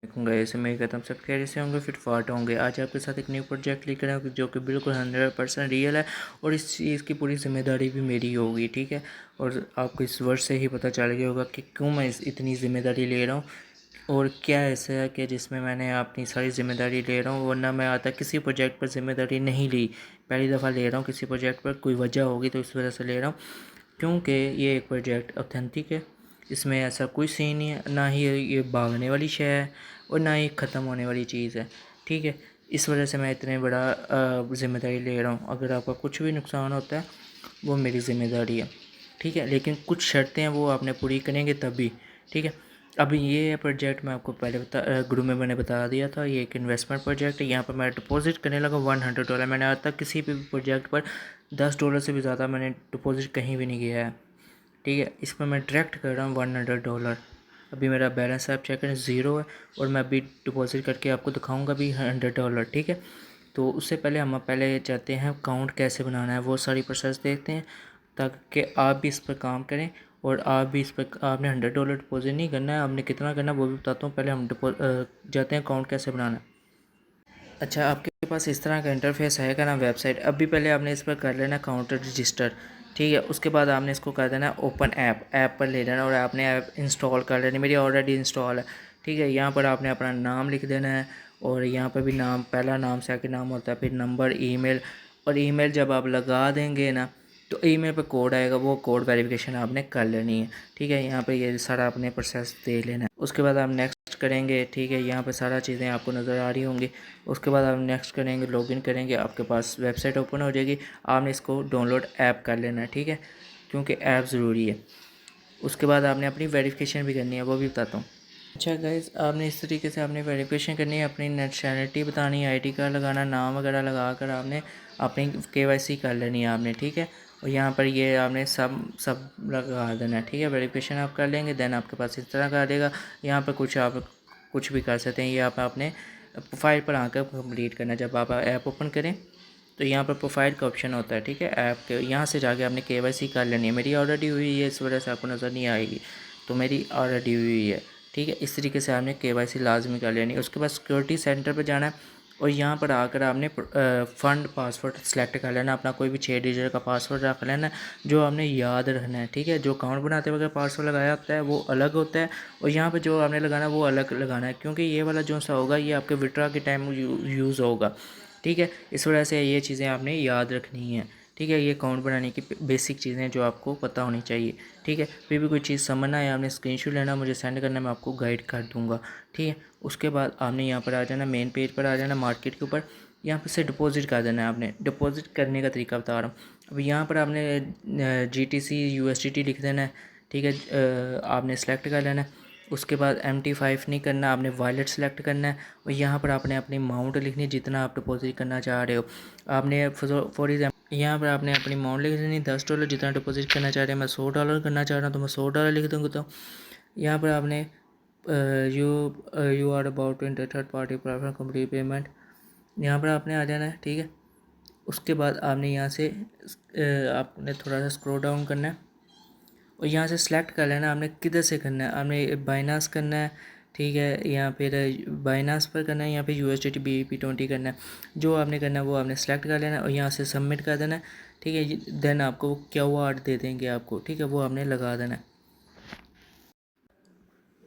देखूँगा ऐसे में कहता हूँ सब कैसे से होंगे फिट फाट होंगे। आज आपके साथ एक न्यू प्रोजेक्ट लेकर आया हूँ जो कि बिल्कुल 100% रियल है और इस चीज़ की पूरी जिम्मेदारी भी मेरी होगी, ठीक है। और आपको इस वर्ड से ही पता चल गया होगा कि क्यों मैं इतनी ज़िम्मेदारी ले रहा हूँ और क्या ऐसा है कि जिसमें मैंने अपनी सारी ज़िम्मेदारी ले रहा हूँ, वरना मैं आता किसी प्रोजेक्ट पर ज़िम्मेदारी नहीं ली। पहली दफ़ा ले रहा हूँ किसी प्रोजेक्ट पर, कोई वजह होगी तो इस वजह से ले रहा हूँ, क्योंकि ये एक प्रोजेक्ट ऑथेंटिक है। इसमें ऐसा कोई सीन नहीं है, ना ही ये भागने वाली शय है और ना ही ख़त्म होने वाली चीज़ है, ठीक है। इस वजह से मैं इतने बड़ा ज़िम्मेदारी ले रहा हूँ। अगर आपका कुछ भी नुकसान होता है वो मेरी ज़िम्मेदारी है, ठीक है। लेकिन कुछ शर्तें हैं वो आपने पूरी करेंगे तभी, ठीक है। अभी ये प्रोजेक्ट मैं आपको पहले गुरु में मैंने बता दिया था, ये एक इन्वेस्टमेंट प्रोजेक्ट है। यहाँ पर मैं डिपॉजिट करने लगा $100। मैंने आज तक किसी भी प्रोजेक्ट पर $10 से भी ज़्यादा मैंने डिपॉजिट कहीं भी नहीं किया है, ठीक है। इस पर मैं डायरेक्ट कर रहा हूँ $100। अभी मेरा बैलेंस आप चेक करें, ज़ीरो है और मैं अभी डिपॉजिट करके आपको दिखाऊंगा भी $100, ठीक है। तो उससे पहले हम पहले चाहते हैं अकाउंट कैसे बनाना है, वो सारी प्रोसेस देखते हैं ताकि आप भी इस पर काम करें और आप भी इस पर आपने $100 डिपॉजिट नहीं करना है, आपने कितना करना है वो भी बताता हूँ। पहले हम जाते हैं अकाउंट कैसे बनाना है। अच्छा, आपके पास इस तरह का इंटरफेस आएगा ना वेबसाइट। अभी पहले आपने इस पर कर लेना अकाउंट रजिस्टर, ठीक है। उसके बाद आपने इसको कर देना ओपन ऐप पर ले लेना और आपने ऐप इंस्टॉल कर लेनी। मेरी ऑलरेडी इंस्टॉल है, ठीक है। यहाँ पर आपने अपना नाम लिख देना है और यहाँ पर भी नाम, पहला नाम सेकंड नाम होता है, फिर नंबर, ईमेल। और ईमेल जब आप लगा देंगे ना तो ईमेल पर कोड आएगा, वो कोड वेरिफिकेशन आपने कर लेनी है, ठीक है। यहाँ पर ये सारा आपने प्रोसेस दे लेना है। उसके बाद आप नेक्स्ट करेंगे, ठीक है। यहाँ पर सारा चीज़ें आपको नज़र आ रही होंगी। उसके बाद आप नेक्स्ट करेंगे, लॉगिन करेंगे, आपके पास वेबसाइट ओपन हो जाएगी। आपने इसको डाउनलोड ऐप कर लेना है, ठीक है, क्योंकि ऐप ज़रूरी है। उसके बाद आपने अपनी वेरिफिकेशन भी करनी है, वो भी बताता हूँ। अच्छा गाइस, आपने इस तरीके से आपने वेरिफिकेशन करनी है, अपनी नेशनैलिटी बतानी है, आईडी कार्ड लगाना, नाम वगैरह लगा कर आपने अपनी केवाईसी कर लेनी है आपने, ठीक है। और यहाँ पर ये आपने सब सब लगा देना है, ठीक है। वेरिफिकेशन आप कर लेंगे, देन आपके पास इस तरह का आ जाएगा। यहाँ पर कुछ आप कुछ भी कर सकते हैं, ये आप अपने प्रोफाइल पर आकर कंप्लीट करना है। जब आप ऐप ओपन करें तो यहाँ पर प्रोफाइल का ऑप्शन होता है, ठीक है। ऐप के यहाँ से जाके आपने केवाईसी कर लेनी है। मेरी ऑलरेडी हुई है, इस वजह से आपको नज़र नहीं आएगी, तो मेरी ऑलरेडी हुई है, ठीक है। इस तरीके से आपने केवाईसी लाजमी कर लेनी है। उसके बाद सिक्योरिटी सेंटर पर जाना है और यहाँ पर आकर आपने फ़ंड पासवर्ड सेलेक्ट कर लेना, अपना कोई भी 6 डिजिट का पासवर्ड रख लेना जो आपने याद रखना है, ठीक है। जो अकाउंट बनाते वक्त पासवर्ड लगाया होता है वो अलग होता है और यहाँ पर जो आपने लगाना है वो अलग लगाना है, क्योंकि ये वाला जो सा होगा ये आपके विड्रॉ के टाइम यूज़ होगा, ठीक है। इस वजह से ये चीज़ें आपने याद रखनी है, ठीक है। ये अकाउंट बनाने की बेसिक चीज़ें जो आपको पता होनी चाहिए, ठीक है। फिर भी कोई चीज़ समझना है, आपने स्क्रीनशॉट लेना, मुझे सेंड करना, मैं आपको गाइड कर दूंगा, ठीक है। उसके बाद आपने यहाँ पर आ जाना, मेन पेज पर आ जाना, मार्केट के ऊपर। यहाँ पर से डिपॉजिट कर देना है आपने। डिपॉजिट करने का तरीका बता रहा हूँ। अब यहाँ पर आपने GTC USDT लिख देना है, ठीक है। आपने सेलेक्ट कर लेना है। उसके बाद MT5 नहीं करना, आपने वॉलेट सेलेक्ट करना है और यहाँ पर आपने अपनी अमाउंट लिखनी है जितना आप डिपॉजिट करना चाह रहे हो। आपने फॉर एग्जाम्पल यहाँ पर आपने अपनी अमाउंट लिख देनी $10, जितना डिपॉजिट करना चाह रहे हैं। मैं $100 करना चाह रहा हूँ तो मैं $100 लिख दूँगा। तो यहाँ पर आपने you you are about to enter third party platform complete payment, यहाँ पर आपने आ जाना है, ठीक है। उसके बाद आपने यहाँ से आपने थोड़ा सा स्क्रॉल डाउन करना है और यहाँ से सिलेक्ट कर लेना आपने किधर से करना है। आपने बाइनास करना है, ठीक है, यहाँ फिर बाइनास पर करना है, यहाँ पे USDT BEP20 करना है। जो आपने करना है वो आपने सेलेक्ट कर लेना है और यहाँ से सबमिट कर देना है, ठीक है। देन आपको वो QR दे देंगे आपको, ठीक है, वो आपने लगा देना है।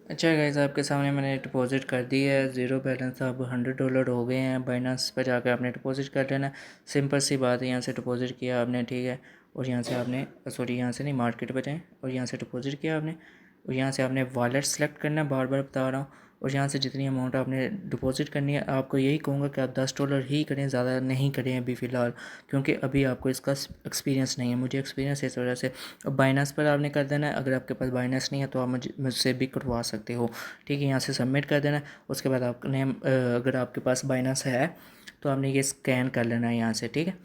अच्छा गाइस, आपके सामने मैंने डिपॉजिट कर दी है, ज़ीरो बैलेंस अब $100 हो गए हैं। बाइनांस पर जाकर आपने डिपॉजिट कर लेना। सिंपल सी बात है, यहाँ से डिपॉजिट किया आपने, ठीक है। और यहाँ से आपने सॉरी यहाँ से नहीं, मार्केट पर जाएँ और यहाँ से डिपॉजिट किया आपने और यहाँ से आपने वॉलेट सेलेक्ट करना है, बार बार बता रहा हूँ। और यहाँ से जितनी अमाउंट आपने डिपॉजिट करनी है, आपको यही कहूँगा कि आप $10 ही करें, ज़्यादा नहीं करें अभी फ़िलहाल, क्योंकि अभी आपको इसका एक्सपीरियंस नहीं है। मुझे एक्सपीरियंस है इस वजह से। और बाइनांस पर आपने कर देना है। अगर आपके पास बाइनांस नहीं है तो आप मुझसे भी करवा सकते हो, ठीक है। यहाँ से सबमिट कर देना है। उसके बाद आपने अगर आपके पास बाइनांस है तो आपने ये स्कैन कर लेना है यहाँ से, ठीक है।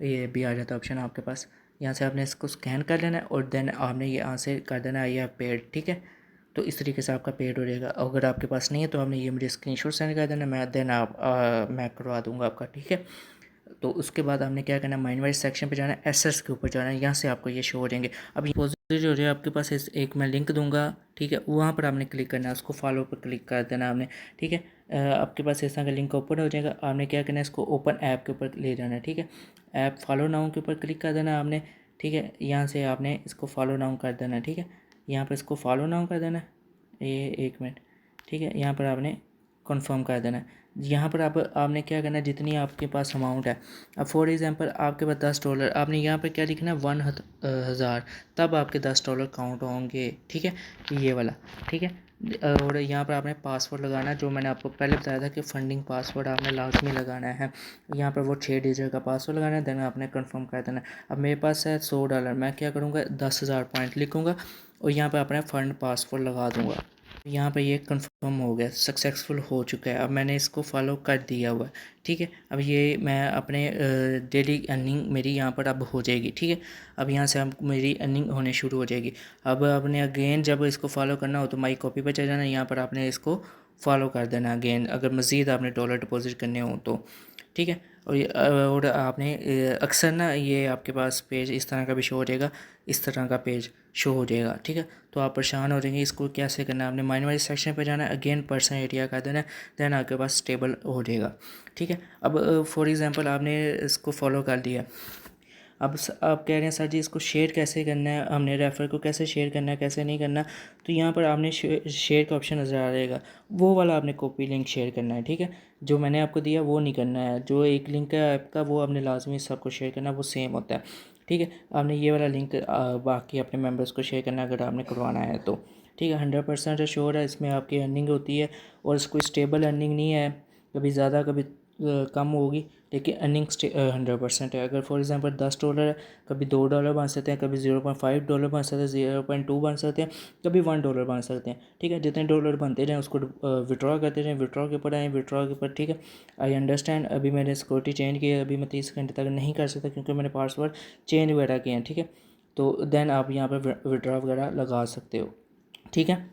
ये भी आ जाता है ऑप्शन आपके पास। यहाँ से आपने इसको स्कैन कर लेना है और देन आपने ये यहाँ से कर देना है ये पेड, ठीक है। तो इस तरीके से आपका पेड हो जाएगा। अगर आपके पास नहीं है तो आपने ये मुझे स्क्रीनशॉट सेंड कर देना, मैं करवा दूँगा आपका, ठीक है। तो उसके बाद आपने क्या करना है, माइनवाइज सेक्शन पे जाना है, एसेट्स के ऊपर जाना है, यहाँ से आपको ये शो हो जाएंगे। अब डिपॉजिट जो है आपके पास एक मैं लिंक दूंगा, ठीक है, वहाँ पर आपने क्लिक करना है, उसको फॉलो पर क्लिक कर देना आपने, ठीक है। आपके पास इस तरह का लिंक ओपन हो जाएगा, आपने क्या करना है, इसको ओपन ऐप के ऊपर ले जाना है, ठीक है। ऐप फॉलो नाउ के ऊपर क्लिक कर देना आपने, ठीक है। यहाँ से आपने इसको फॉलो नाउ कर देना है, ठीक है। यहाँ पर इसको फॉलो नाउ कर देना है, ये 1 मिनट, ठीक है। यहाँ पर आपने कन्फर्म कर देना है। यहाँ पर आपने क्या करना है, जितनी आपके पास अमाउंट है, अब फॉर एग्जांपल आपके पास $10, आपने यहाँ पर क्या लिखना है, 1000, तब आपके $10 काउंट होंगे, ठीक है, ये वाला, ठीक है। और यहाँ पर आपने पासवर्ड लगाना है, जो मैंने आपको पहले बताया था कि फंडिंग पासवर्ड आपने लाजमी लगाना है। यहाँ पर वो 6 डिजिट का पासवर्ड लगाना है, देन आपने कंफर्म कर देना है। अब मेरे पास है $100, मैं क्या करूँगा, 10,000 पॉइंट लिखूँगा और यहाँ पर अपना फ़ंड पासवर्ड लगा दूँगा। यहाँ पे ये कंफर्म हो गया, सक्सेसफुल हो चुका है। अब मैंने इसको फॉलो कर दिया हुआ है, ठीक है। अब ये मैं अपने डेली अर्निंग मेरी यहाँ पर अब हो जाएगी, ठीक है। अब यहाँ से अब मेरी अर्निंग होने शुरू हो जाएगी। अब आपने अगेन जब इसको फॉलो करना हो तो माई कॉपी पर चले जाना, यहाँ पर आपने इसको फॉलो कर देना अगेन, अगर मज़ीद आपने डॉलर डिपॉजिट करने हो तो, ठीक है। और आपने अक्सर ना ये आपके पास पेज इस तरह का भी शो हो जाएगा, इस तरह का पेज शो हो जाएगा, ठीक है। तो आप परेशान हो जाएंगे, इसको कैसे करना है, आपने माइनवाइज सेक्शन पे जाना है, अगेन पर्सन एरिया का देना है, देन आपके पास स्टेबल हो जाएगा, ठीक है। अब फॉर एग्जांपल आपने इसको फॉलो कर लिया। अब आप कह रहे हैं सर जी इसको शेयर कैसे करना है, हमने रेफ़र को कैसे शेयर करना है, कैसे नहीं करना, तो यहाँ पर आपने शेयर का ऑप्शन नज़र आ जाएगा, वो वाला आपने कॉपी लिंक शेयर करना है, ठीक है। जो मैंने आपको दिया वो नहीं करना है, जो एक लिंक है ऐप का वो आपने लाजमी सबको शेयर करना है, वो सेम होता है, ठीक है। आपने ये वाला लिंक बाकी अपने मेम्बर्स को शेयर करना है अगर आपने करवाना है तो, ठीक है। 100% श्योर है, इसमें आपकी अर्निंग होती है और कोई स्टेबल अर्निंग नहीं है, कभी ज़्यादा कभी कम होगी, लेकिन अर्निंग 100% है। अगर फॉर एग्जांपल $10 है, कभी $2 बन सकते हैं, कभी $0.5 बन सकते हैं, 0.2 बन सकते हैं, कभी $1 बन सकते हैं, ठीक है। जितने डॉलर बनते जाएँ उसको विड्रॉ करते जाएँ, विड्रॉ के ऊपर आएँ, विड्रॉ के ऊपर, ठीक है। आई अंडरस्टैंड, अभी मैंने सिक्योरिटी चेंज की है, अभी मैं 30 घंटे तक नहीं कर सकता क्योंकि मैंने पासवर्ड चेंज वगैरह किए हैं, ठीक है। तो देन आप यहाँ पर विड्रॉ वगैरह लगा सकते हो, ठीक है।